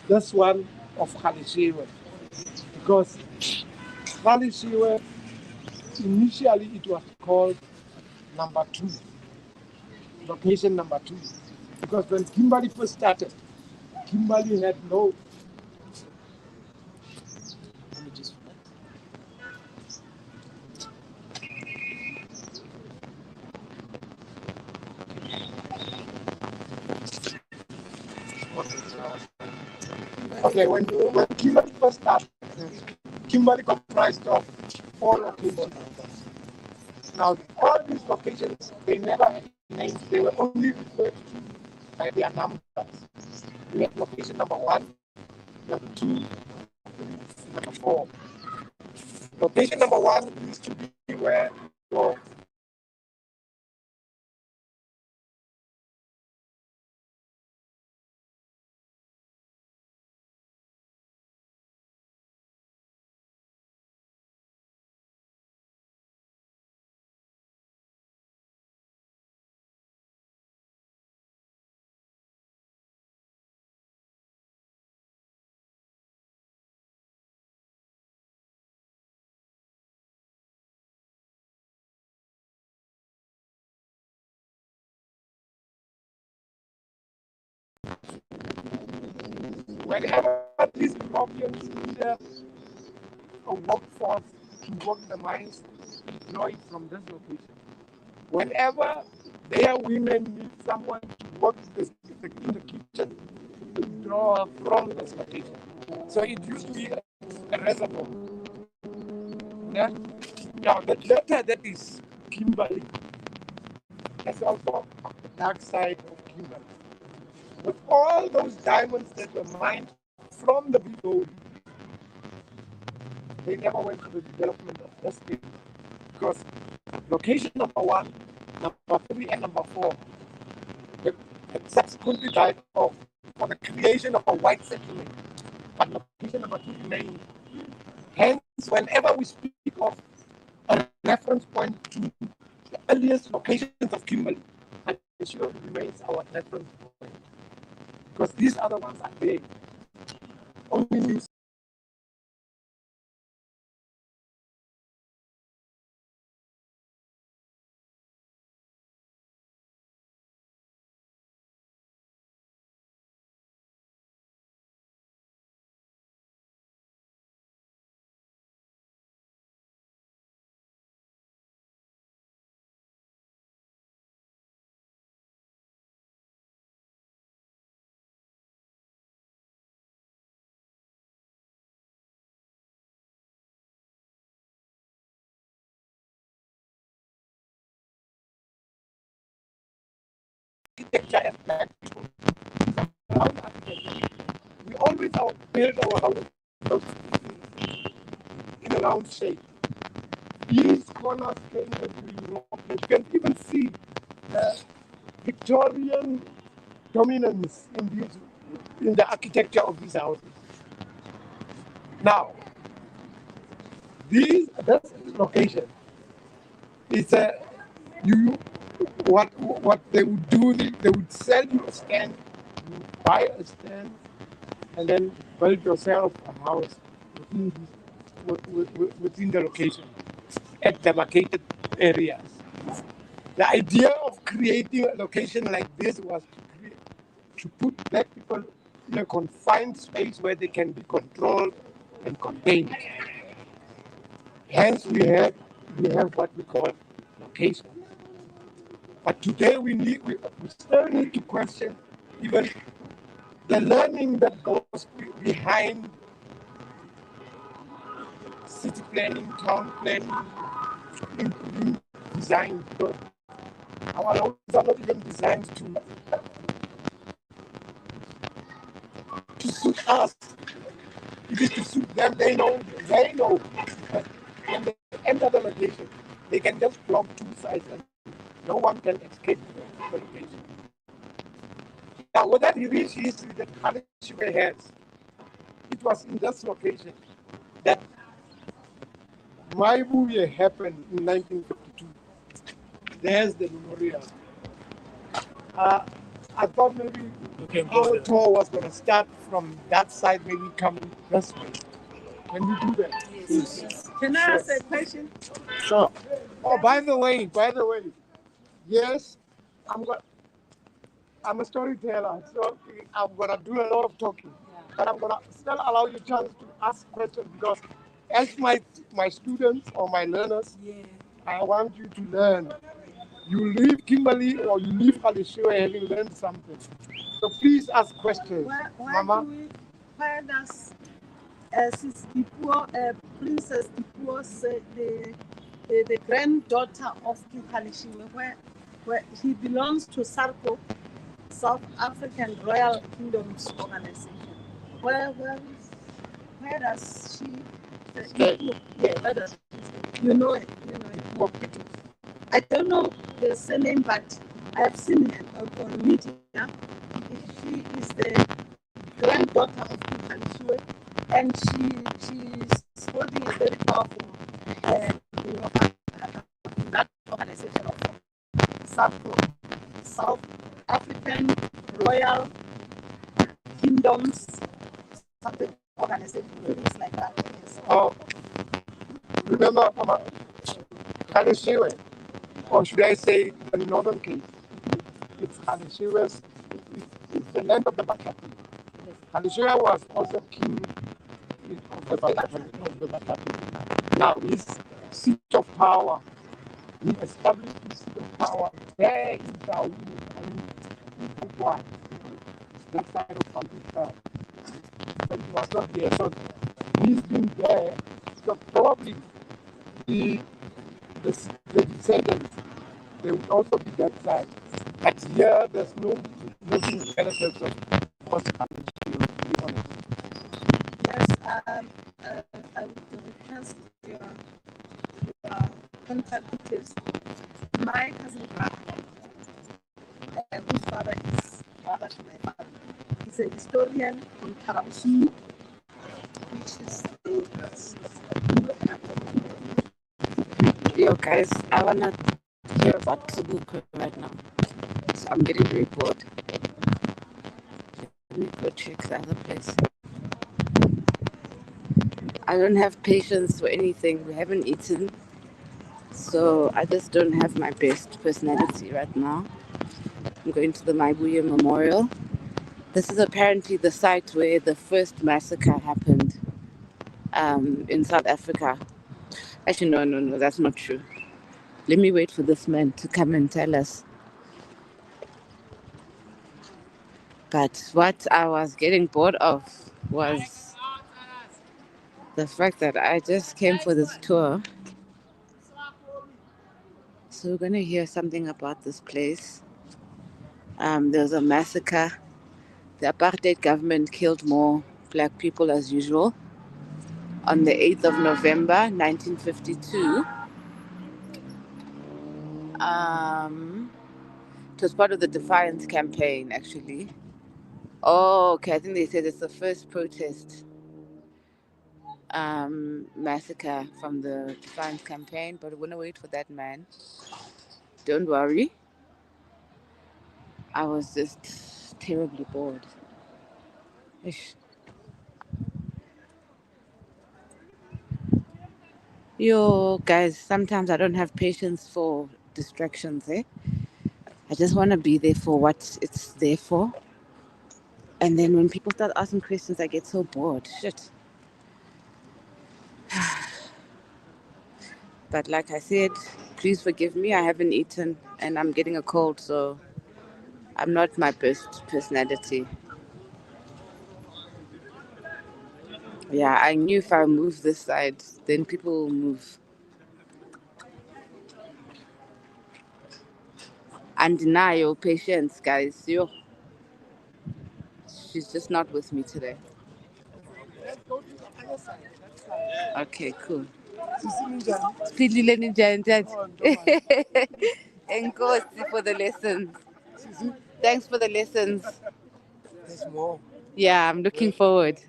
this one of Khalishiwe, because Khalishiwe, initially it was called number 2, location number 2, because when Kimberly first started, Kimberly had no. Let me just. Okay, when Kimberly first started, Kimberly comprised of 4 locations. Now, all these locations, they never had names. They were only referred to by their numbers. We had location number 1, number 2, number 4. Location number 1 used to be where your whenever these Europeans needed a workforce to work the mines, employed from this location. Whenever their women need someone to work in the kitchen, to draw from this location. So it used to be a reservoir. Yeah? Now the letter that is Kimberly, that's also the dark side of Kimberly. With all those diamonds that were mined from the below, they never went to the development of this thing. Because location number 1, number 3, and number 4 had subsequently died off for the creation of a white settlement. But location number 2 remained. Hence, whenever we speak of a reference point to the earliest locations of Kimberley, I'm sure it remains our reference point. Because these other ones are there. Only news. Architecture as black people. Around architecture, we always build our houses in a round shape. These corners came from Europe. You can even see the Victorian dominance in the architecture of these houses. Now, this location is a you what they would do. They would sell you a stand, you would buy a stand, and then build yourself a house within the location at demarcated areas. The idea of creating a location like this was to put black people in a confined space where they can be controlled and contained. Hence, we have what we call location. But today we still need to question even the learning that goes behind city planning, town planning, including design. Because our laws are not even designed to suit us. It is to suit them. They know. When they enter the location, they can just block 2 sides and no one can escape the location. Now, with that rich history that Khalishiwe has, it was in this location that Maibuye happened in 1952. There's the memorial. I thought maybe Our tour was going to start from that side, maybe coming this way. Can we do that? Yes. Can I ask a question? Sure. Oh, by the way, yes, I'm a storyteller, so I'm gonna do a lot of talking, but I'm gonna still allow you chance to ask questions because as my students or my learners, I want you to learn. You leave Kimberly or you leave Alisho having learned something. So please ask questions, Mama. Why does Princess Tipuo say the granddaughter of King Kalishiwe, where he belongs to SARCO, South African Royal Kingdoms Organization. Where does she? Where does she stay? You know it. I don't know the surname, but I have seen her on media. She is the granddaughter of Kalishiwe, and she's holding a very powerful, that organization of South African Royal Kingdoms, something organization, things like that. Yes. Oh, remember, Mama, Alisho, or should I say the Northern Cape? It's Alisho's. It's the land of the Bakapi. Alisho was also king of the Bakapi. Now his seat of power. He established his seat of power there in Taulu, in Pukwa, that side of Pakistan. But he was not there, so he's been there. So probably the descendants, they would also be that side. But here, there's no living relatives of Oscar, to be honest. Yes, I would request your contact details. My cousin brother, whose father is father to my father, is a historian in Karabusu, which is Yo, guys, I wanna hear about Sobukwe right now. So I'm getting very bored. Let me go check the other place. I don't have patience for anything. We haven't eaten. So I just don't have my best personality right now. I'm going to the Maibuye Memorial. This is apparently the site where the first massacre happened in South Africa. Actually, no, that's not true. Let me wait for this man to come and tell us. But what I was getting bored of was the fact that I just came for this tour. So we're going to hear something about this place. There was a massacre. The apartheid government killed more black people as usual. On the 8th of November, 1952, it was part of the Defiance campaign, actually. Oh, okay. I think they said it's the first protest massacre from the Defiance campaign, but we're going to wait for that man. Don't worry. I was just terribly bored. Ish. Yo, guys, sometimes I don't have patience for distractions, eh? I just want to be there for what it's there for. And then when people start asking questions, I get so bored. Shit. But like I said, please forgive me. I haven't eaten and I'm getting a cold, so I'm not my best personality. Yeah, I knew if I move this side, then people will move. And deny your patience, guys. Yo, she's just not with me today. Let's go to the other side, that side. Okay, cool. Sisi Speedily ninja. Ninja. And go for the lessons. Sisi, Thanks for the lessons. there's more. Yeah, I'm looking forward.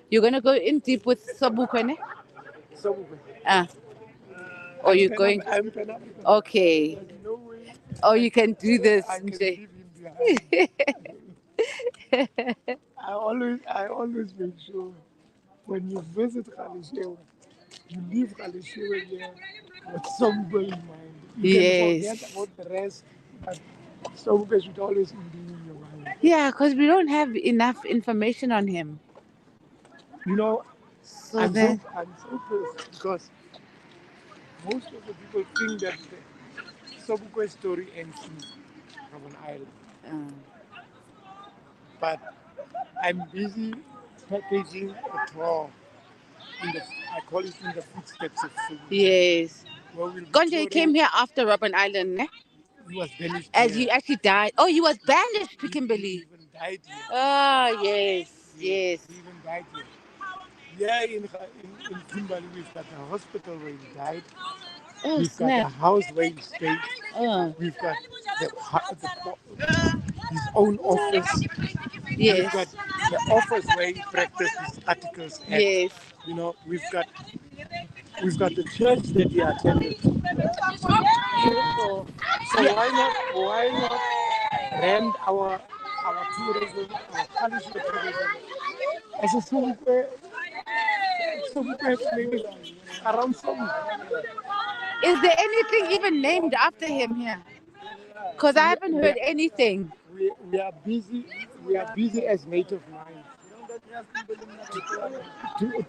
You're gonna go in deep with Sobukwe, ne? So, Ah, or you're going? I'm Pan African. Okay. There's no way Oh, you can do this. I can Nje. leave him I always make sure when you visit Kalishewa, you leave Kalishewa here with Sobukwe in mind. You can forget Yes. about the rest, but Sobukwe should always be in your mind. Yeah, because we don't have enough information on him. You know, So I'm then, so pissed because most of the people think that the Sobukwe story ends in Robben Island. But I'm busy packaging a tour I call it in the footsteps of Sobukwe. yes. Where we'll be Gonje came touring. here after Robben Island, ne? He was banished As here. he actually died. Oh, he was banished to He Kimberly. even died here. Ah, yes, yes. He even died here. Yeah, in Kimberley, we've got the hospital where he died. Oh, We've got the snap. house where he stayed. We've got his own office. We've got Yes, the office where he practiced his articles at. yes. You know, we've got the church that he attended. Beautiful. So why not rent our tourism, our cultural tourism as a Sobukwe place around Sobukwe. Is there anything even named after him here? Because I haven't heard anything. We are busy. We are busy as native minds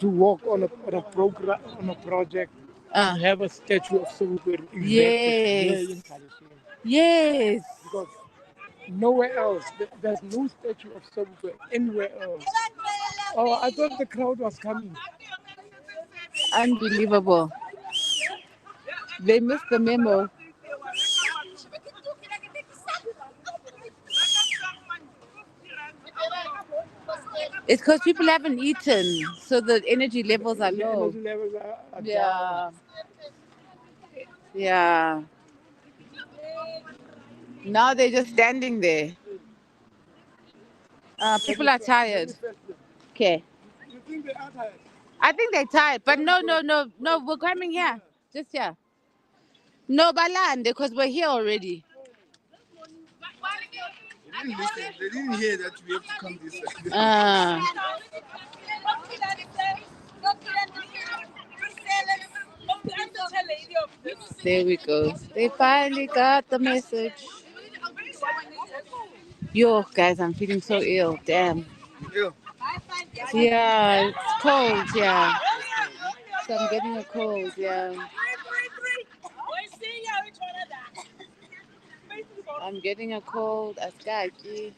to work on a program on a project to Uh, have a statue of Sobukwe erected here yes, in Kalashiri. yes. Because nowhere else, there's no statue of Sobukwe anywhere else. Oh, I thought the crowd was coming. Unbelievable. They missed the memo. It's because people haven't eaten, so the energy levels are The low. energy levels are down. Yeah, yeah. Now they're just standing there. People are tired. Okay. You think they are tired? I think they're tired, but no, we're coming here. Just here. No, Balande, because we're here already. They didn't listen. They didn't hear that we have to come this way. There we go. They finally got the message. Yo, guys, I'm feeling so ill. Damn. Yeah. Yeah, it's cold. Yeah. So I'm getting a cold. Yeah. I'm getting a cold. Askaki.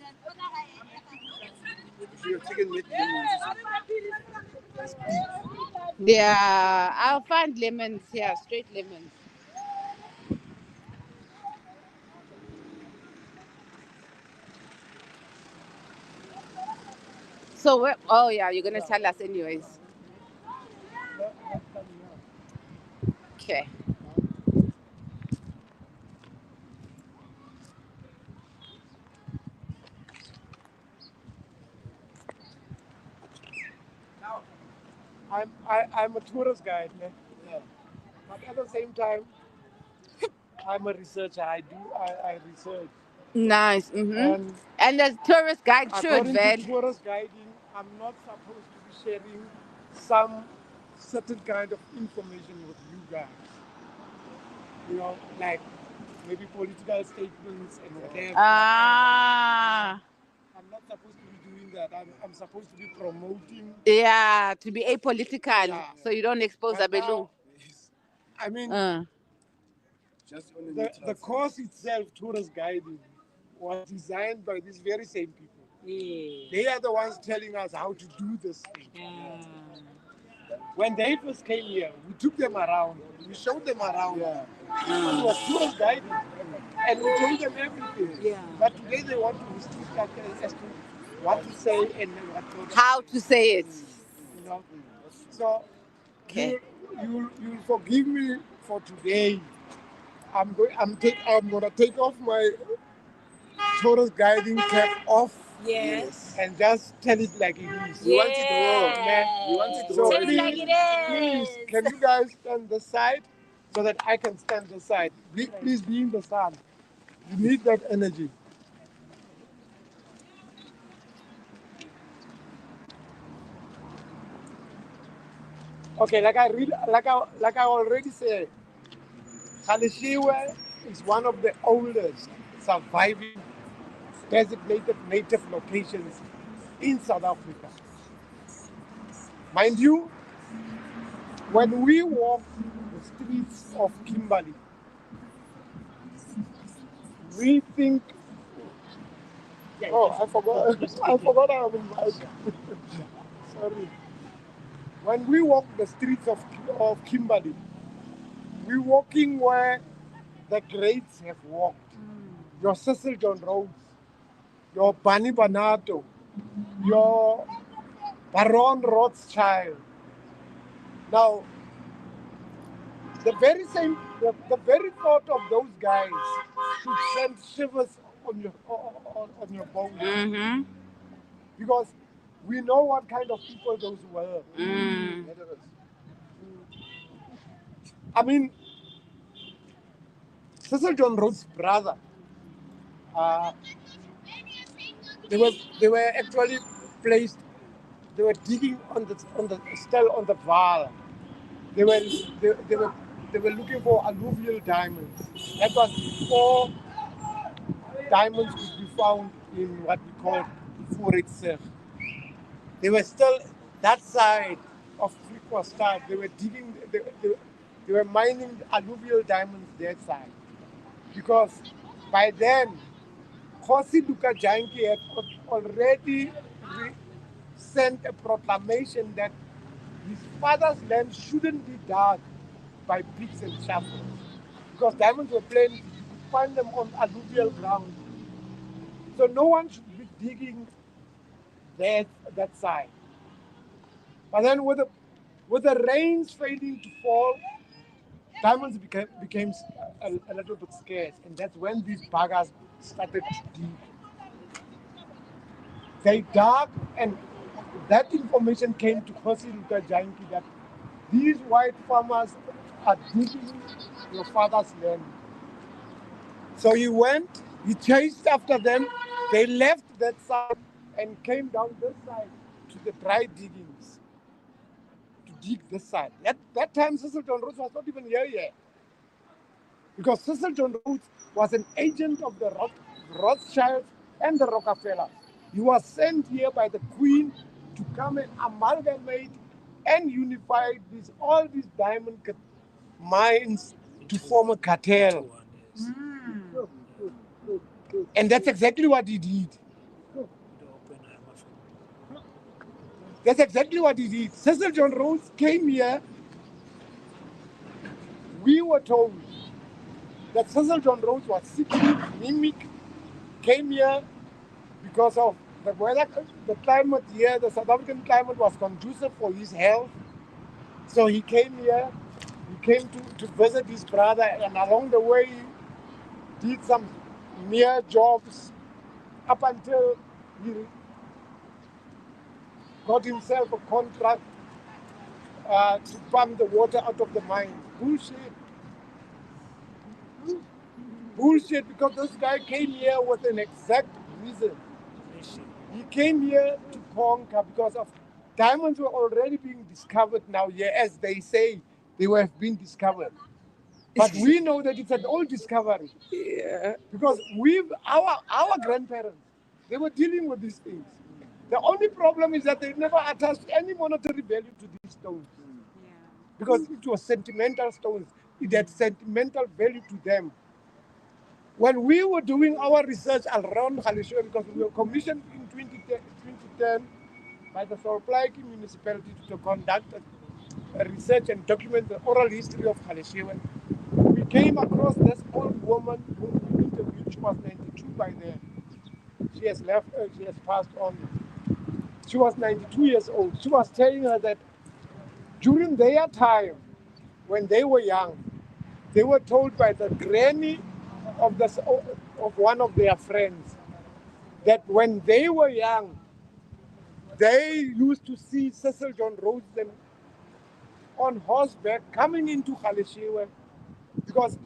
You're taking with lemons. Yeah, I'll find lemons. Yeah, straight lemons. So, oh, yeah, you're going to tell us anyways. Okay. I'm a tourist guide, man. Yeah. But at the same time, I'm a researcher. I research. Nice. And the tourist guide should, According man. to tourist guiding, I'm not supposed to be sharing some certain kind of information with you guys. You know, like maybe political statements and whatever. Ah. I'm not supposed to be doing that. I'm supposed to be promoting. Yeah, to be apolitical, Yeah. so you don't expose But Abelu. now, I mean, Just on the the neutrals. course itself, tourist guiding, was designed by these very same people. They are the ones telling us how to do this thing. When they first came here, we took them around. We showed them around. It was tourist guiding. And we told them everything. But today they want to restrict us as to what to say and what not to How to say it. you know. So Okay. you'll forgive me for today. I'm gonna take off my tourist guiding cap off. Yes. And just tell it like it is. We want it raw. Man. We want it So raw. Tell it like it is. please, can you guys stand this side so that I can stand this side? Please be in the sun. You need that energy. Okay, like I already said, Kalishiwe is one of the oldest surviving designated native locations in South Africa. Mind you, when we walk the streets of Kimberly, we think, oh, I forgot, I forgot I have a mic. Sorry. When we walk the streets of Kimberly, we're walking where the greats have walked. Your Cecil John Rhodes, your Bani Banato, your Baron Rothschild. Now, the very thought of those guys should send shivers on your bones Mm-hmm. because we know what kind of people those were. Mm. I mean, Cecil John Rhodes' brother, uh, they were they were actually placed. They were digging on the Vaal. They were they were they were looking for alluvial diamonds. That was before diamonds could be found in what we call Forex. They were still that side of Freekostad. They were digging. They were mining alluvial diamonds that side because by then Khosi Luka Janki had already sent a proclamation that his father's land shouldn't be dug by picks and shovels because diamonds were plenty. You could find them on alluvial ground. So no one should be digging that side. But then with the rains failing to fall, diamonds became a little bit scarce. And that's when these buggers started to dig. They dug, and that information came to Khosi Luka Janki that these white farmers are digging your father's land. So he went, he chased after them. They left that side and came down this side to the dry diggings to dig this side. At that time, Cecil John Rhodes was not even here yet. Because Cecil John Rhodes was an agent of the Rothschilds and the Rockefellers. He was sent here by the Queen to come and amalgamate and unify all these diamond mines to form a cartel. And that's exactly what he did. That's exactly what he did. Cecil John Rhodes came here. We were told that Cecil John Rhodes was secretly mimic, came here because of the weather, the climate here, the South African climate was conducive for his health. So he came here, he came to visit his brother, and along the way, he did some mere jobs up until he got himself a contract to pump the water out of the mine. Bullshit. Bullshit, because this guy came here with an exact reason. He came here to conquer because of diamonds were already being discovered now here, as they say they have been discovered. But we know that it's an old discovery. Yeah. Because our grandparents, they were dealing with these things. The only problem is that they never attached any monetary value to these stones. Because it was sentimental stones. It had sentimental value to them. When we were doing our research around Khalishiwe, because we were commissioned in 2010 by the Sobukwe municipality to conduct a research and document the oral history of Khalishiwe, we came across this old woman whom we interviewed. She was 92 by then. She has left, she has passed on. She was 92 years old. She was telling her that during their time, when they were young, they were told by the granny of one of their friends that when they were young, they used to see Cecil John Rhodes on horseback coming into Khalishiwe because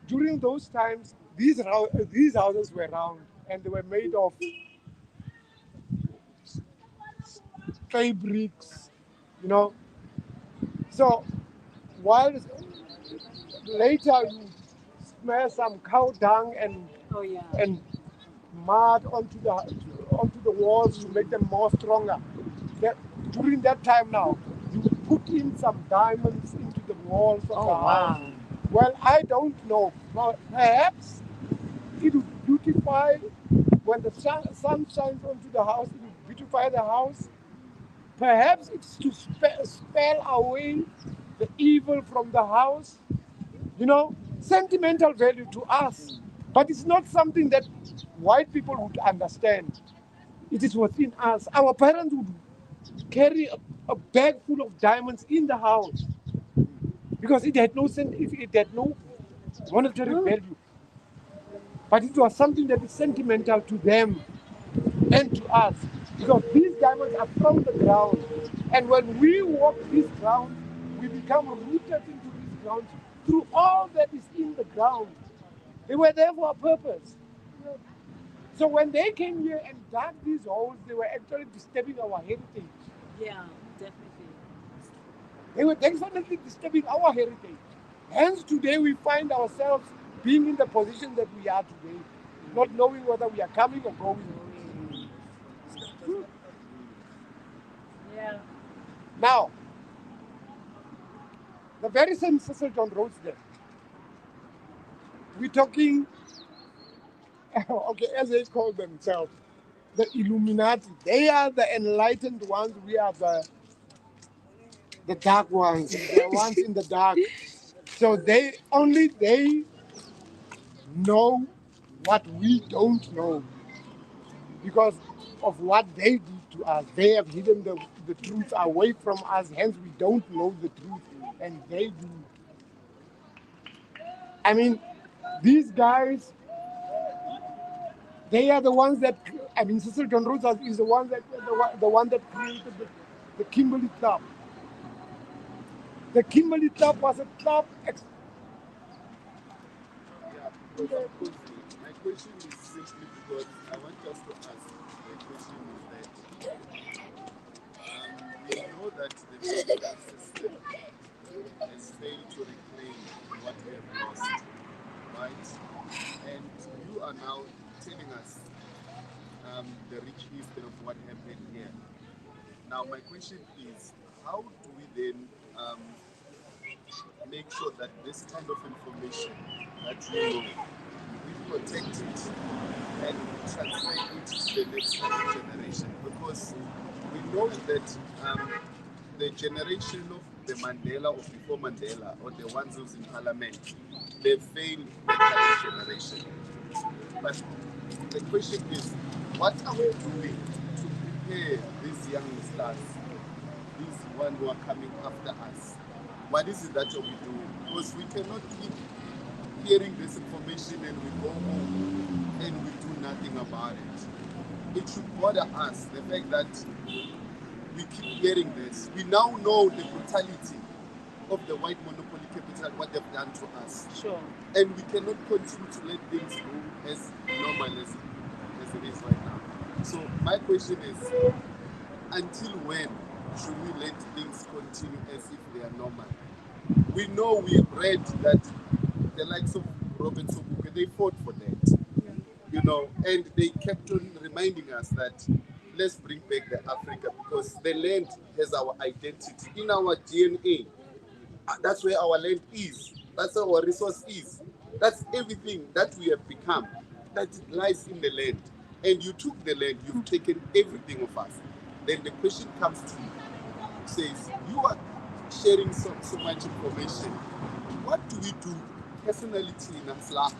during those times, these houses were round and they were made of clay bricks, you know. So while later you smear some cow dung Oh yeah. and mud onto the walls to make them more stronger. That, during that time now, you put in some diamonds into the walls of Oh the house. wow. Well, I don't know. Perhaps it would beautify when the sun shines onto the house. It would beautify the house. Perhaps it's to spell away the evil from the house. Sentimental value to us, but it's not something that white people would understand. It is within us. Our parents would carry a bag full of diamonds in the house because it had no monetary value, but it was something that is sentimental to them and to us because these diamonds are from the ground, and when we walk this ground, we become rooted into this ground through all that is in the ground. They were there for a purpose. So when they came here and dug these holes, they were actually disturbing our heritage. Yeah, definitely. They were definitely disturbing our heritage. Hence, today we find ourselves being in the position that we are today, not knowing whether we are coming or going. Yeah. Now, the very same Cecil John Rhodes there, we're talking, okay, as they call themselves, the Illuminati. They are the enlightened ones. We are the dark ones, the ones in the dark. So they know what we don't know because of what they did to us. They have hidden the truth away from us, hence we don't know the truth, and they do. I mean, these guys, they are the ones that, Cecil John Rhodes is the one that created the Kimberly Club. The Kimberly Club was a club. Yeah, because my question is simply because I want us to ask the question is that we know that the political system has failed to reclaim what we have lost, right? And you are now telling us the rich history of what happened here. Now, my question is, how do we then make sure that this kind of information that we know, we protect it and transfer it to the next generation? Because we know that the generation of the Mandela or before Mandela, or the ones who's in parliament, they failed the current generation. But the question is, what are we doing to prepare these young stars, these ones who are coming after us? What is it that we do? Because we cannot keep hearing this information and we go home and we do nothing about it. It should bother us, the fact that we keep hearing this. We now know the brutality of the white monopoly capital, what they've done to us. Sure. And we cannot continue to let things go as normal as it is right now. So my question is, until when should we let things continue as if they are normal? We know, we read that the likes of Robert Sobukwe, they fought for that, and they kept on reminding us that let's bring back the Africa because the land has our identity in our DNA. That's where our land is. That's where our resource is. That's everything that we have become. That lies in the land. And you took the land, you've taken everything of us. Then the question comes to you, says, you are sharing so much information. What do we do personally in Asla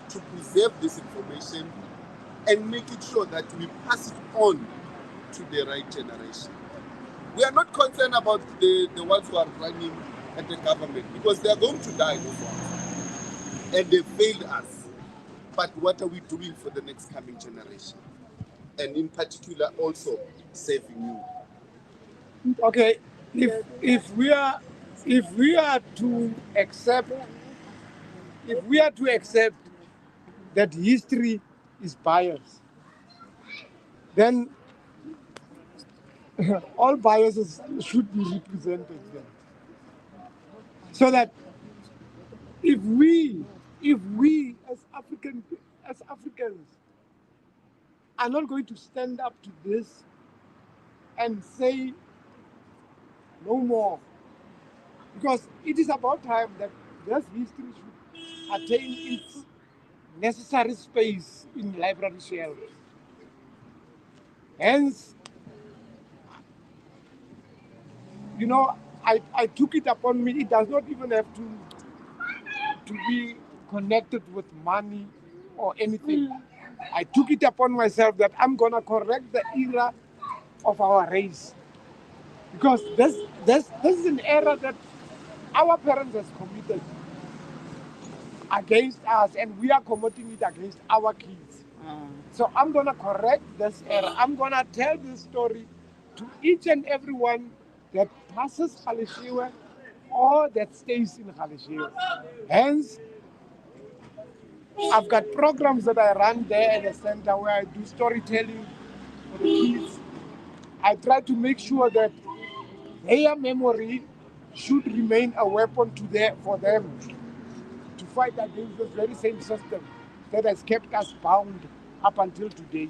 to preserve this information and make it sure that we pass it on to the right generation? We are not concerned about the ones who are running at the government because they are going to die, those ones. And they failed us. But what are we doing for the next coming generation? And in particular, also saving you. Okay, if we are to accept that history is biased, then all biases should be represented there. So that if we as Africans are not going to stand up to this and say no more, because it is about time that this history should attain its necessary space in library shelves. Hence, I took it upon me. It does not even have to be connected with money or anything. I took it upon myself that I'm going to correct the era of our race. Because this is an error that our parents has committed against us, and we are committing it against our kids. So I'm going to correct this error. I'm going to tell this story to each and everyone that passes Galeshewe or that stays in Galeshewe. Hence, I've got programs that I run there at the center where I do storytelling for the kids. I try to make sure that their memory should remain a weapon for them to fight against this very same system that has kept us bound up until today.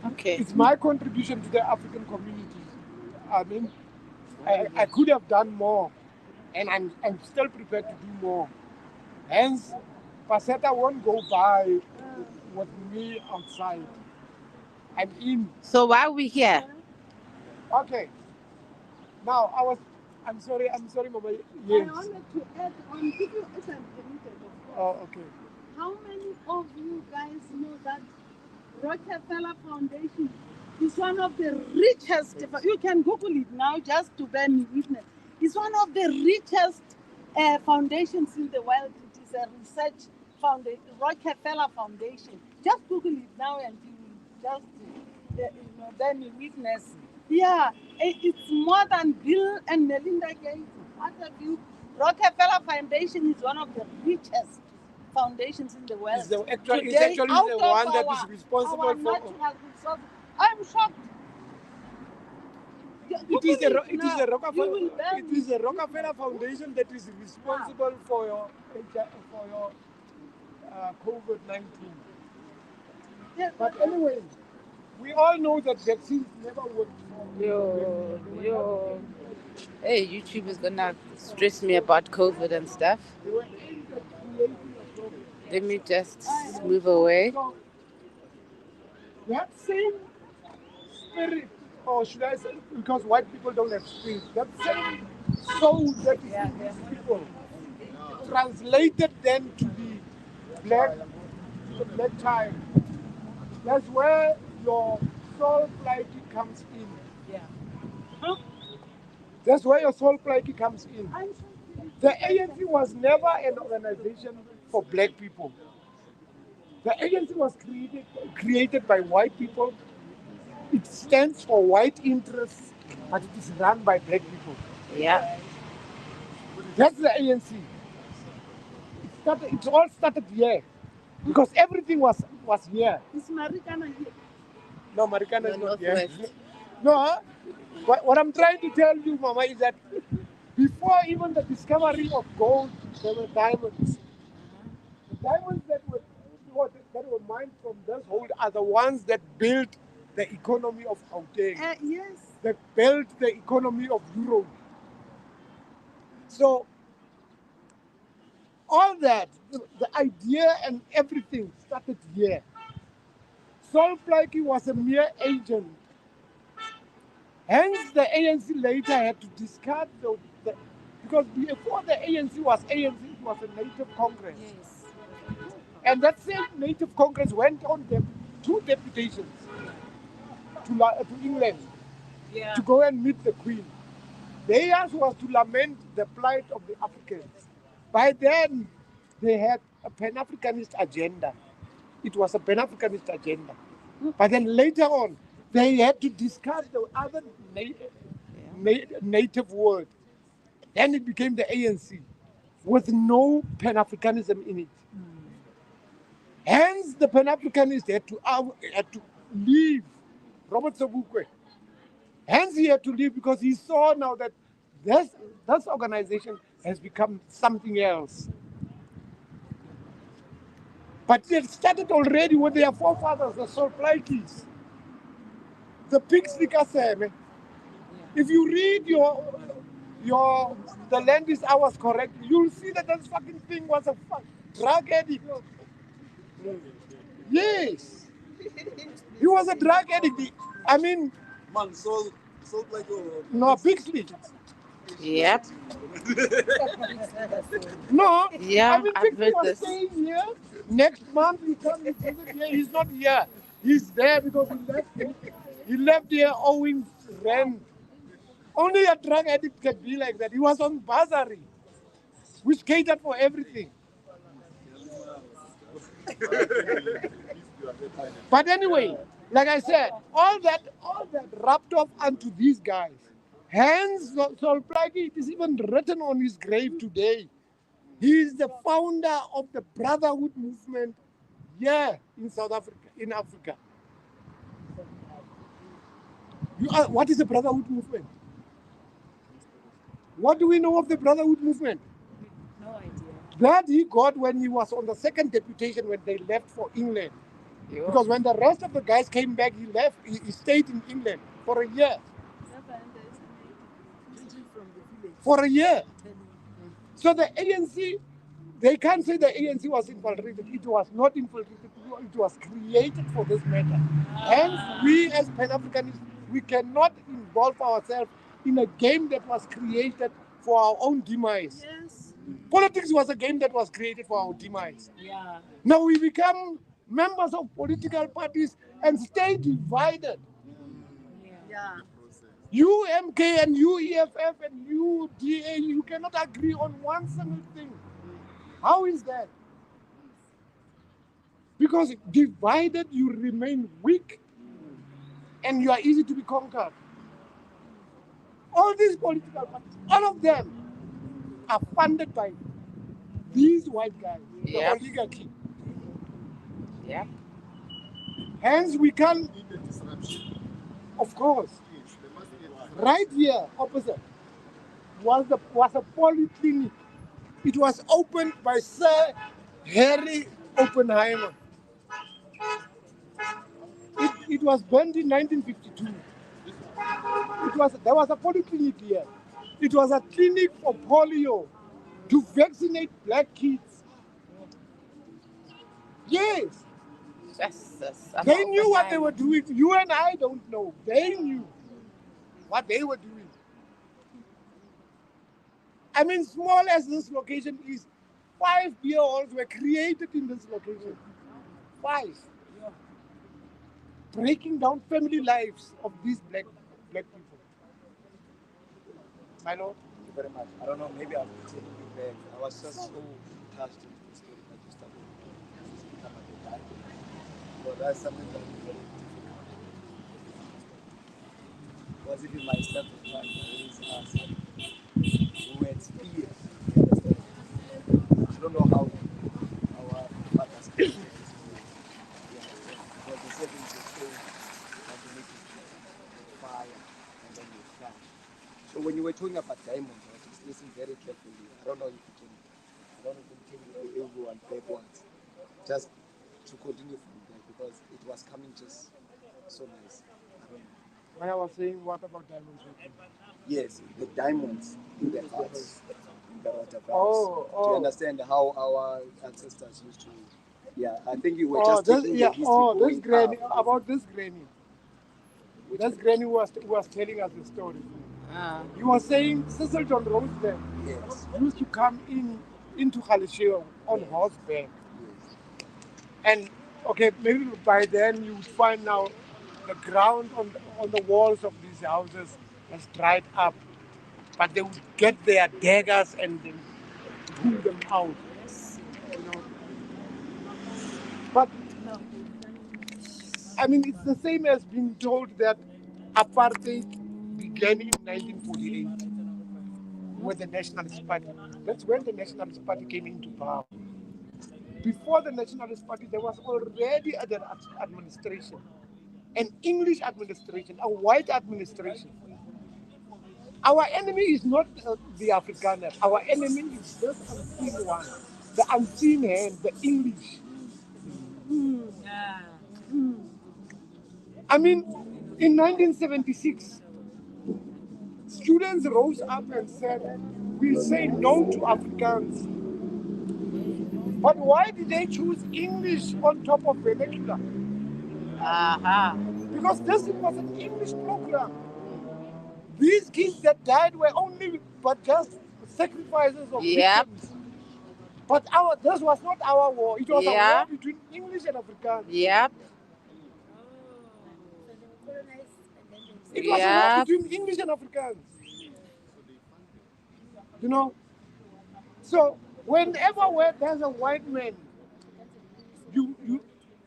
Okay. It's my contribution to the African community. I mean, I could have done more, and I'm still prepared to do more. Hence, PASETA won't go by with me outside. I'm in. So why are we here? Okay. Now, I'm sorry, Mama. I Yes. wanted to add on, if you if I'm permitted, of course. Oh, okay. How many of you guys know that Rockefeller Foundation is one of the richest, you can Google it now just to bear me witness. It's one of the richest foundations in the world. It is a research foundation, Rockefeller Foundation. Just Google it now and you will just bear me witness. Yeah, it's more than Bill and Melinda Gates. What have you? Rockefeller Foundation is one of the richest foundations in the world. It's actually Today, the out one of that our- is responsible our for. natural resources. I'm shocked. It is the You will bear It is the Rockefeller Foundation that is responsible for your COVID-19. Yeah, But anyway, we all know that vaccines never work. Yo. Hey, YouTube is gonna stress me about COVID and stuff. They were aimed at creating a problem. Let me just move away. So that same spirit, or should I say, because white people don't have spirit, that same soul that is in these people, translated then to the black child. That's where your soul plighting comes in. Huh? That's where your soul plighting comes in. I'm The ANC was never an organization for black people. The ANC was created by white people. It stands for white interests, but it is run by black people. Yeah. That's the ANC. It all started here because everything was here. Is Marikana here? No, Marikana is No, not here. Northwest. No, what I'm trying to tell you, Mama, is that before even the discovery of gold, there were diamonds. The diamonds that were mined from this hole are the ones that built the economy of Gauteng, Yes. that built the economy of Europe. So all that, the idea and everything started here. Sol Plaatje was a mere agent. Hence, the ANC later had to discard because before the ANC, it was a native congress. Yes. And that same native congress went on two deputations to England Yeah. to go and meet the Queen. Theirs was to lament the plight of the Africans. By then, they had a Pan-Africanist agenda. It was a Pan-Africanist agenda. But then later on, they had to discuss the other native word. Then it became the ANC with no Pan-Africanism in it. Hence, the Pan-Africanists had to leave Robert Sobukwe. Hence, he had to leave because he saw now that this organization has become something else. But it started already with their forefathers, the Solplaikis, the Pixley Kaseme. If you read your the land is ours correct, you'll see that this fucking thing was a drug addict. Yes, he was a drug addict. I mean, Man, so like no, Pixley. Yep. No, I Yeah, mean I've Pixley heard was this. staying here. Next month he comes to visit here. He's not here. He's there because he left here owing rent. Only a drug addict can be like that. He was on bursary, which catered for everything. But anyway, like I said, all that wrapped up onto these guys. Hence, Solplagi, it is even written on his grave today. He is the founder of the Brotherhood movement here in South Africa, in Africa. What is the Brotherhood movement? What do we know of the Brotherhood movement? No idea. That he got when he was on the second deputation when they left for England. Because when the rest of the guys came back, he left. He stayed in England for a year. For a year. So the ANC, they can't say the ANC was infiltrated. It was not infiltrated. It was created for this matter. Hence, we as Pan-Africanists, we cannot involve ourselves in a game that was created for our own demise. Yes. Politics was a game that was created for our demise. Yeah. Now we become members of political parties and stay divided. Yeah. UMK and UEFF and UDA, you cannot agree on one single thing. How is that? Because divided, you remain weak and you are easy to be conquered. All these political parties, all of them are funded by these white guys, the Yep. oligarchy. Yep. Hence, we can, need the disruption. of course, Yes, they must get right here opposite was a polyclinic. It was opened by Sir Harry Oppenheimer. It was burned in 1952. There was a polyclinic here. It was a clinic for polio to vaccinate black kids. Yes, they knew what they were doing. You and I don't know. They knew what they were doing. I mean, small as this location is, 5 beer halls were created in this location. 5. Breaking down family lives of these black people. My lord. Thank you very much. I don't know, maybe I'll take you back. I was just so touched with the story that you started to speak about the guy. But that's something that is very difficult. Because even myself at times, I always ask who had fear. You understand? I don't know how our fathers came to this way. You understand? Because the seven is a stone that you make it fire and then you fly. So when you were talking about diamonds, I was just listening very carefully. I don't know if you can, I don't know if you can take it to everyone backwards, just to continue from there because it was coming just so nice. I don't know. When I was saying, what about diamonds? Yes, the diamonds in the hearts, in the water valves. Oh, Do you oh. understand how our ancestors used to? Yeah, I think you were Oh, just this, taking yeah. the history Oh, going this granny. up. About this granny. This granny was telling us the story. He was saying Cecil John Roosevelt Yes, used to come into Galisheo on horseback. yes, And okay, maybe by then you would find now the ground on the walls of these houses has dried up. But they would get their daggers and then pull them out. You know. But I mean, it's the same as being told that apartheid began in 1948 with the Nationalist Party. That's when the Nationalist Party came into power. Before the Nationalist Party, there was already an administration, an English administration, a white administration. Our enemy is not the Afrikaner. Our enemy is this unseen one, the unseen hand, the English. I mean, in 1976, students rose up and said, "We say no to Afrikaans." But why did they choose English on top of vernacular? Because this was an English program. These kids that died were only but just sacrifices of Yep. victims. But this was not our war. It was a Yeah. war between English and Afrikaans. Yep. It was a war Yep. between English and Afrikaans. You know? So whenever there's a white man,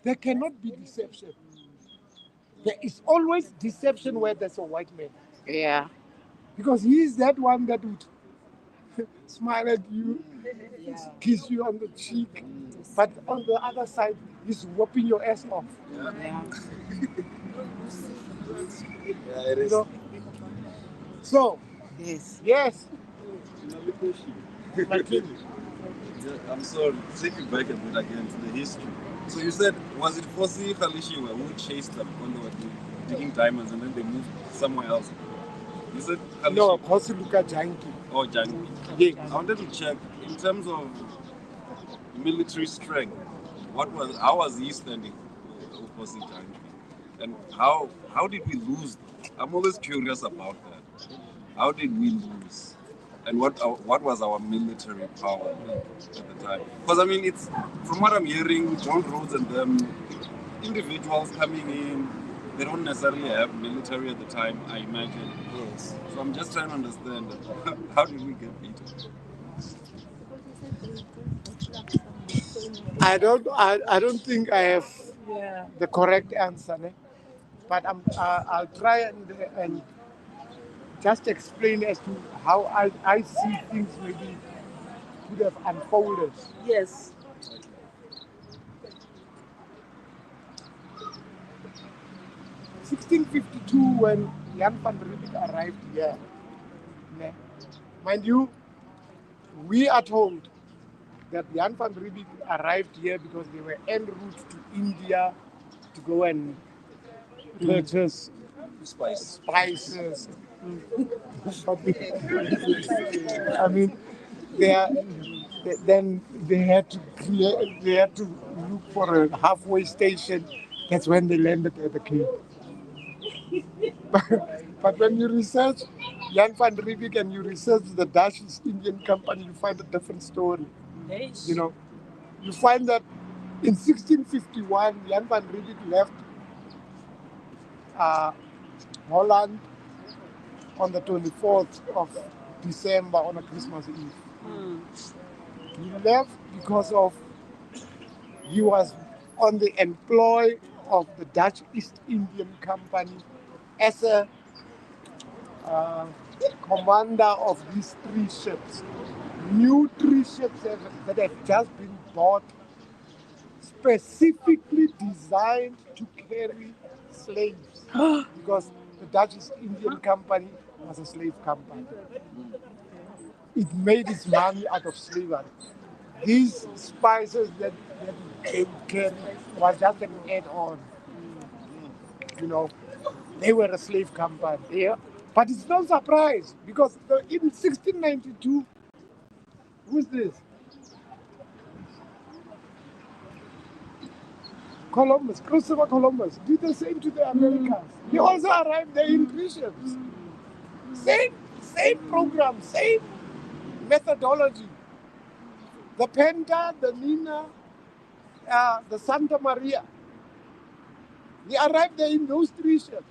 there cannot be deception. There is always deception where there's a white man. Yeah. Because he is that one that would smile at you, kiss you on the cheek, but on the other side, he's whooping your ass off. Yeah. Yeah, it You is. know? So, Yes. yes, Another question. Martin. Yeah, I'm sorry, take you back a bit again to the history. So you said, was it Fosi Khalishiwa who chased them when they were digging diamonds and then they moved somewhere else? You said Khalishiwa? No, Kosiluka Janki. Oh, Jangi. Yes. I wanted to check, in terms of military strength, how was he standing with Fosi Jangi? And how did we lose? I'm always curious about that. How did we lose? And what was our military power at the time? Because I mean, it's from what I'm hearing, John Rhodes and them, individuals coming in, they don't necessarily have military at the time, I imagine. Yes. So I'm just trying to understand how did we get beaten? I don't think I have the correct answer, ne? But I'll try and just explain as to how I see things maybe could have unfolded. Yes. 1652, when Jan van Riebeeck arrived here, ne? Mind you, we are told that Jan van Riebeeck arrived here because they were en route to India to go and purchase spices. I mean, then they had to look for a halfway station. That's when they landed at the Cape. But when you research Jan van Riebeeck and you research the Dutch East Indian Company, you find a different story. You know, you find that in 1651, Jan van Riebeeck left Holland on the 24th of December on a Christmas Eve. He left because he was on the employ of the Dutch East Indian Company as a commander of these 3 ships. New 3 ships that have just been bought, specifically designed to carry slaves. Because the Dutch East Indian Company was a slave company. It made its money out of slavery. These spices that they would carry was just an add-on. You know, they were a slave company. Yeah. But it's no surprise because in 1692, who's this? Christopher Columbus, did the same to the Americans. He also arrived there in 3 ships. Same program, same methodology. The Penta, the Nina, the Santa Maria. He arrived there in those 3 ships.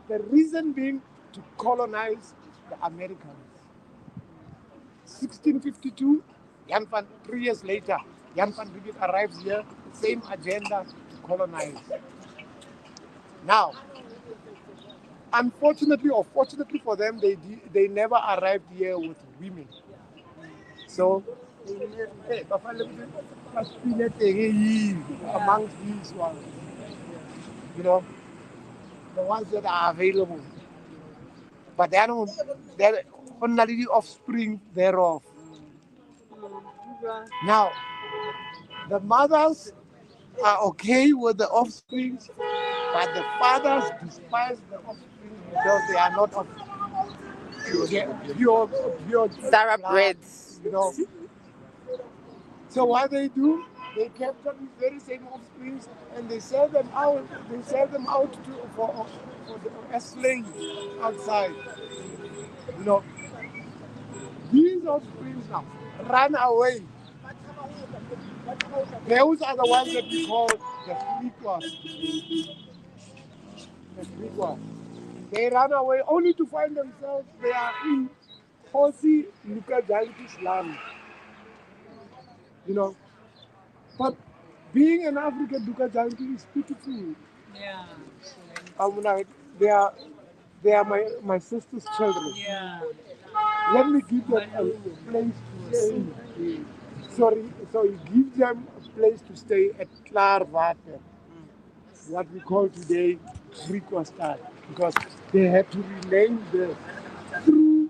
The reason being to colonize the Americans. 1652, 3 years later, Jan van Riebeeck arrives here, same agenda to colonize. Now, unfortunately or fortunately for them, they never arrived here with women. So, amongst these ones, you know, the ones that are available. but they're only the offspring thereof. Now, the mothers are okay with the offspring, but the fathers despise the offspring because they are not of pure Thoroughbreds. blood. So what they do, they capture these very same offspring and they sell them out. They sell them out as slaves outside. You know, these offspring now run away. Those are the ones that we call the freakers. The freakers. They run away only to find themselves they are in Hosi Luka Janki's land. You know, but being an African Luka Janki is beautiful. Yeah. Like, they are my sister's children. Yeah. Let me give them a place to stay. So you give them a place to stay at Klaarwater, what we call today Griquastal, because they had to remain there through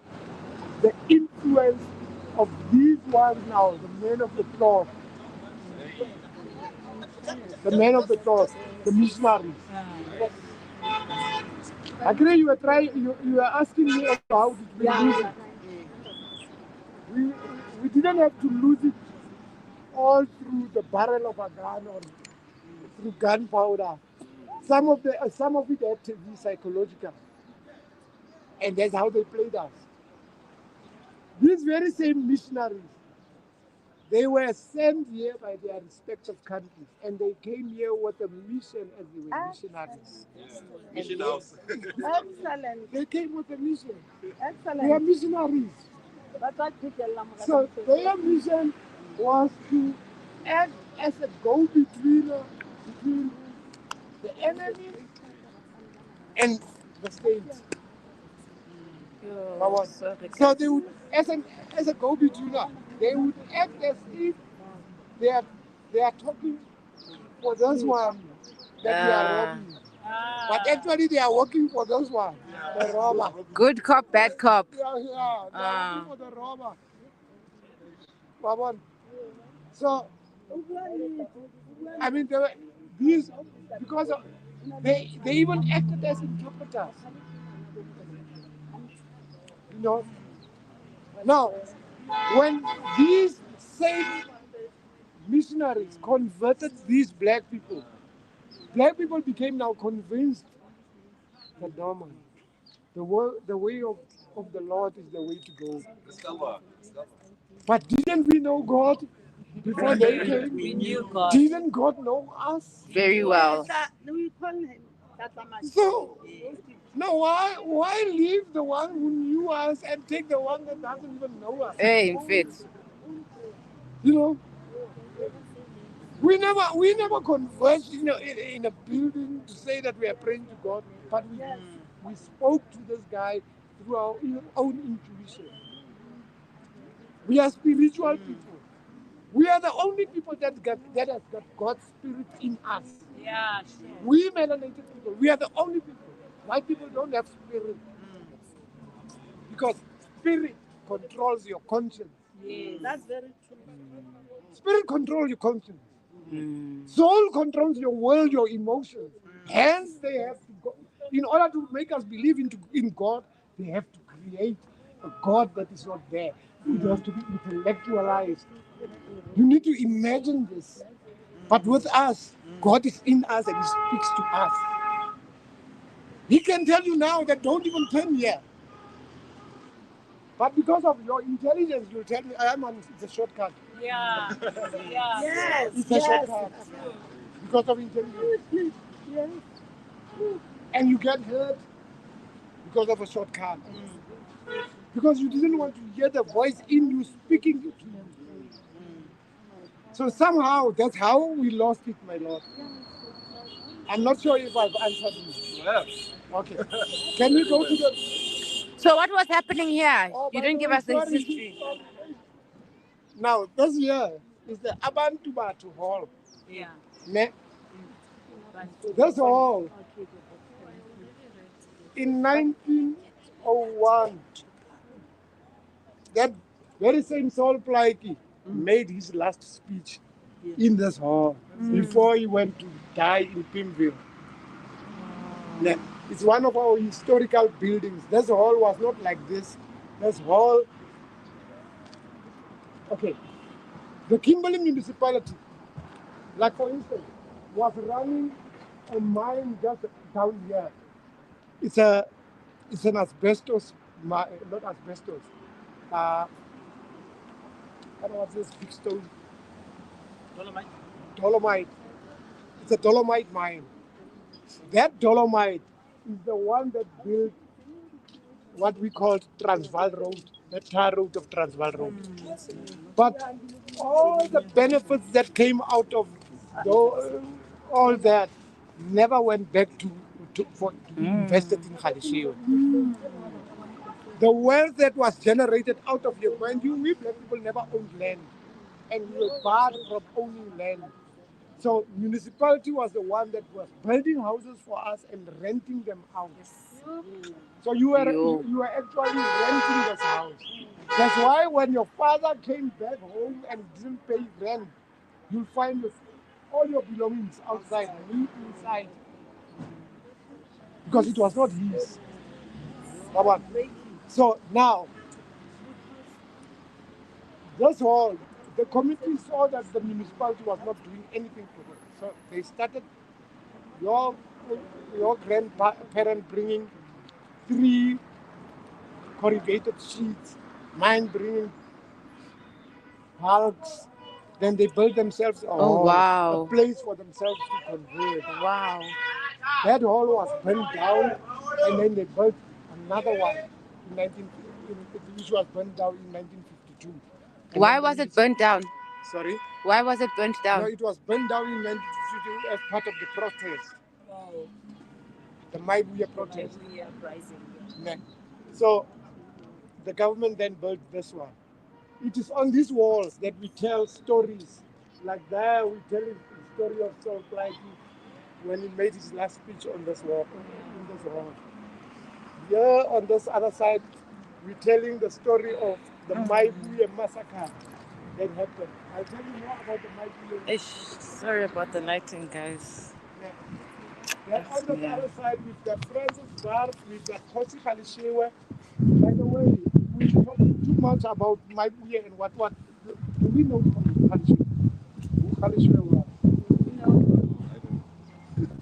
the influence of these ones now, the men of the cloth, the missionaries. Agree, you were asking me also how did we lose it. We didn't have to lose it all through the barrel of a gun or through gunpowder. Some of it had to be psychological, and that's how they played us. These very same missionaries, they were sent here by their respective countries, and they came here with a mission as they were missionaries. Mission house. Excellent. They came with a mission. Excellent. They are missionaries. So their mission was to act as a go-between between the enemy and the states. So they would, as a go-betweener, they would act as if they are talking for those one that they are robbing. But actually they are working for those one, the robber. Good cop, bad cop. Yeah, they are working for the robber. Babon. So, I mean, they were, these, because of, they even acted as interpreters. You know. Now, when these same missionaries converted these black people became now convinced that no man, the way of the Lord is the way to go. But didn't we know God before they came? We knew God. Didn't God know us? Very well. We call him Tatama. So, no, why leave the one who knew us and take the one that doesn't even know us? Hey, in fact. You know, we never conversed in a building to say that we are praying to God, but we spoke to this guy through our own intuition. We are spiritual people. We are the only people that has got God's spirit in us. Yeah, sure. We melanated people, we are the only people. White people don't have spirit. Because spirit controls your conscience. Yes, that's very true. Spirit controls your conscience. Soul controls your will, your emotions. Hence, they have to go. In order to make us believe in God, they have to create a God that is not there. It has to be intellectualized. You need to imagine this. But with us, God is in us and He speaks to us. He can tell you now that don't even turn here. But because of your intelligence, you'll tell me it's a shortcut. Yeah. Yeah. Yes. It's a shortcut. Because of intelligence. Yes. And you get hurt because of a shortcut. Because you didn't want to hear the voice in you speaking to you. So somehow that's how we lost it, my Lord. I'm not sure if I've answered you. Yes. Okay. Can we go to the... So what was happening here? Oh, You by didn't the give way, us the sorry. history. Now, this here is the Abantubatu Hall. Yeah. Ne? This hall, in 19 1901, that very same Saul Plaatje made his last speech in this hall before he went to die in Pimville. Yeah. It's one of our historical buildings. This hall was not like this. This hall, okay, the Kimberly municipality, like for instance, was running a mine just down here. It's an asbestos, not asbestos. What was this big stone? Dolomite. It's a dolomite mine. That dolomite is the one that built what we call Transvaal Road, the tar road of Transvaal Road. But all the benefits that came out of all that never went back to be invested in Khalishiwe. The wealth that was generated out of your mind, we black people never owned land, and we were barred from owning land. So municipality was the one that was building houses for us and renting them out. So you were actually renting this house. That's why when your father came back home and didn't pay rent, you'll find all your belongings outside, me inside, because it was not his. So now, this hall, the committee saw that the municipality was not doing anything for them. So they started your grandparent bringing 3 corrugated sheets, mine bringing hulks. Then they built themselves a hall, a place for themselves to convert. Wow. That hall was burnt down, and then they built another one which was burnt down in 1952. Why was it burnt down? Sorry? Why was it burnt down? No, it was burnt down in 1952 as part of the protest. Wow. The Maibuya protest. The uprising. Yeah. So the government then built this one. It is on these walls that we tell stories. Like there, we tell the story of Saul Plaatje when he made his last speech on this wall. In this hall. Here on this other side, we're telling the story of the Maibuya massacre that happened. I'll tell you more about the Maibuya. Sorry about the lighting, guys. Then on the other side, we've got Francis Bar, we've got Kosi Khalishiwe. By the way, we talk too much about Maibuya and what. Do we know Khalishiwe? Who Khalishiwe was?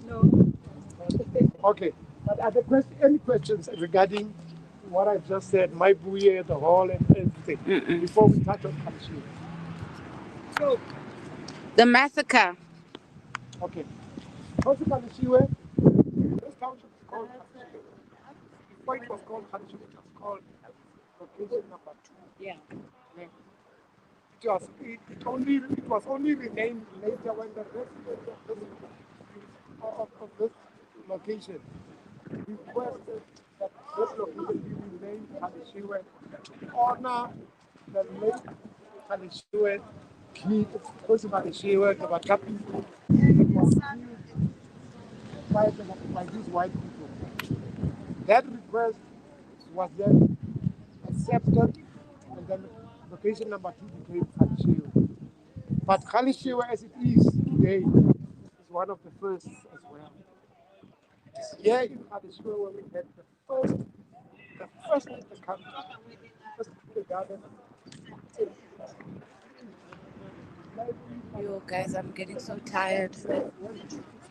No. Okay. But are there any questions regarding what I just said, Maibuya, the hall, and everything, before we touch on Khalishiwe? So, the massacre. Okay. Kosi Khalishiwe, this township is called Khalishiwe. Before it was called Khalishiwe, it was called location number 2. Yeah. It was only renamed later when the residents of this location requested that this location be renamed Khalishiwe to honor the late Khalishiwe, Kosi Khalishiwe, the Bakapi, that was killed by these white people. That request was then accepted, and then location number 2 became Khalishiwe. But Khalishiwe, as it is today, is one of the first as well. Here in Khalishiwe, where we had the first in the country, first kindergarten. Yo, guys, I'm getting so tired.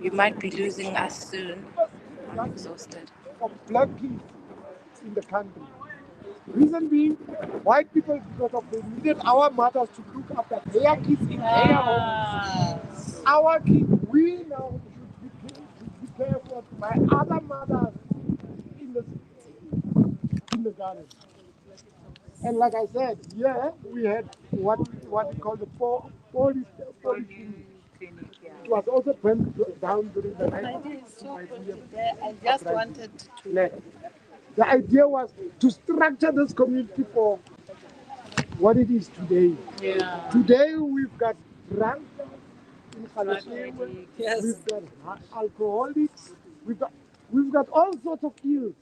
You might be losing us soon. I'm exhausted. Of black kids in the country. Reason being, white people, because of they needed our mothers to look after their kids in their homes. Our kids, we now should be careful by other mothers in the kindergarten. And like I said, we had what we call the police clinic. It was also burnt down during the night. I just wanted to. The idea was to structure this community for what it is today. Yeah. Today we've got drunkards in Khalishiwe, Yes. we've got alcoholics, we've got all sorts of ills.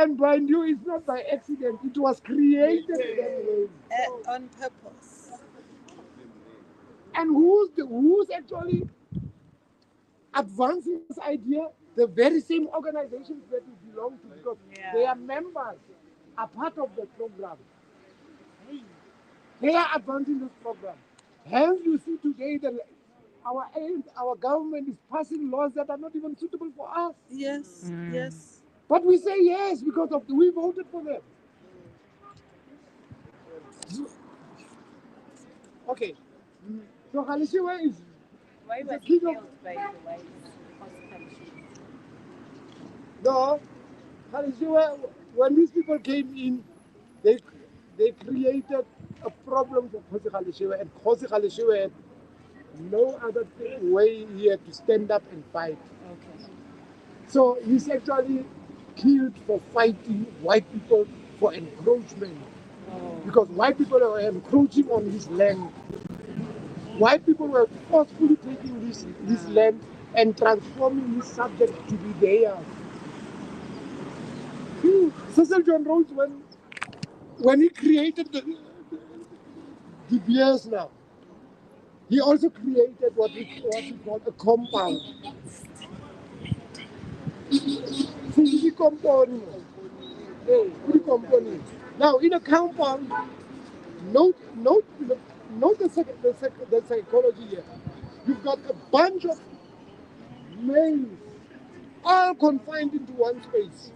And mind you, it's not by accident. It was created that way. On purpose. And who's actually advancing this idea? The very same organizations that we belong to, because their members are part of the program. They are advancing this program. Hence, you see today that our government is passing laws that are not even suitable for us. Yes, yes. But we say yes because we voted for them. Okay. So Khalishiwe is Why the was king he of... killed, by the way? No, Khalishiwe, when these people came in, they created a problem for Khosi Khalishiwe, and Khosi Khalishiwe had no other way he had to stand up and fight. Okay. So he's actually killed for fighting white people for encroachment. Because white people were encroaching on his land. White people were forcefully taking this land and transforming his subjects to be theirs. Cecil John Rhodes, when he created the BS now, he also created what we call a compound. Physical compound. Now, in a compound, note the psychology here. You've got a bunch of males, all confined into one space,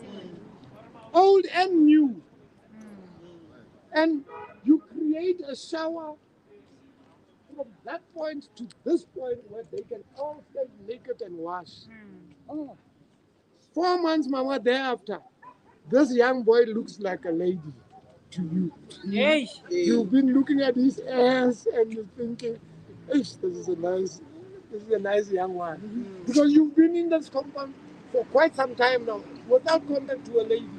old and new. And you create a shower from that point to this point where they can all stand naked and wash. 4 months, Mama, thereafter, this young boy looks like a lady to you. You've been looking at his ass and you're thinking, this is a nice young one. Because you've been in this compound for quite some time now without contact to a lady.